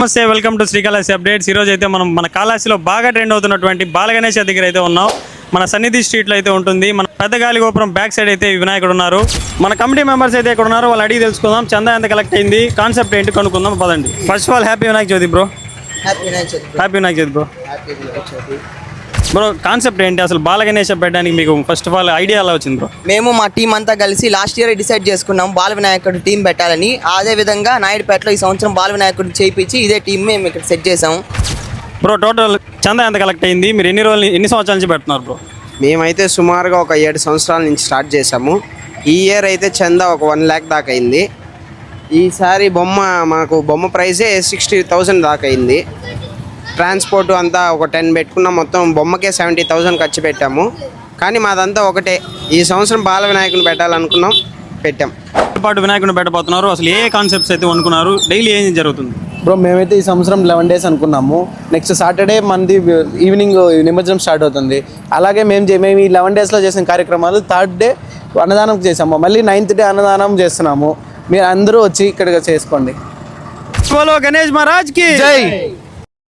నమస్తే, welcome to Srikalahasti updates. ఈరోజు అయితే మనం మన కాళహస్తిలో బాగా ట్రెండ్ అవుతున్నటువంటి బాలగణేష్ దగ్గర అయితే ఉన్నాం. మన సన్నిధి స్ట్రీట్లో అయితే ఉంటుంది. మన పెద్ద గాలి గోపురం బ్యాక్ సైడ్ అయితే వినాయకుడు ఉన్నారు. మన కమిటీ మెంబర్స్ అయితే ఇక్కడ ఉన్నారు. వాళ్ళు అడిగి తెలుసుకుందాం. చందా ఎంత కలెక్ట్ అయింది, కాన్సెప్ట్ ఏంటి కనుక్కుందాం. పదండి. First of all happy Vinayaka Chavithi bro. Happy Vinayaka Chavithi bro. Bro, concept ఏంటి అసలు బాలగణేష్ పెట్టడానికి మీకు ఫస్ట్ ఆఫ్ ఆల్ ఐడియా ఎలా వచ్చింది బ్రో? మేము మా టీం అంతా కలిసి లాస్ట్ ఇయర్ డిసైడ్ చేసుకున్నాం బాల వినాయకుడు టీం పెట్టాలని. అదే విధంగా నాయుడుపేటలో ఈ సంవత్సరం బాల వినాయకుడు చేయించి ఇదే టీం మేము ఇక్కడ సెట్ చేసాం. బ్రో, టోటల్ చందా ఎంత కలెక్ట్ అయింది? మీరు ఎన్ని సంవత్సరాల నుంచి పెడుతున్నారు బ్రో? మేమైతే సుమారుగా ఒక 7 సంవత్సరాల నుంచి స్టార్ట్ చేసాము. ఈ ఇయర్ అయితే చందా ఒక 1 lakh దాకా అయింది. ఈసారి మాకు బొమ్మ ప్రైజే 60,000 దాకా అయింది. ట్రాన్స్పోర్ట్ అంతా ఒక 10 పెట్టుకున్నాం. మొత్తం బొమ్మకే 70,000 ఖర్చు పెట్టాము. కానీ మాదంతా ఒకటే, ఈ సంవత్సరం బాల వినాయకుని పెట్టాలనుకున్నాం, పెట్టాం. పాటు వినాయకుడిని పెట్టబోతున్నారు. అసలు ఏ కాన్సెప్ట్స్ అయితే అనుకున్నారు? డైలీ ఏం జరుగుతుంది బ్రో? మేమైతే ఈ సంవత్సరం 11 days అనుకున్నాము. నెక్స్ట్ సాటర్డే మనది ఈవినింగ్ నిమజ్జనం స్టార్ట్ అవుతుంది. అలాగే మేము ఈ 11 daysలో చేసిన కార్యక్రమాలు 3rd day అన్నదానం చేసాము. మళ్ళీ 9th day అన్నదానం చేస్తున్నాము. మీరు అందరూ వచ్చి ఇక్కడ చేసుకోండి. గణేష్ మహారాజ్ కి జై.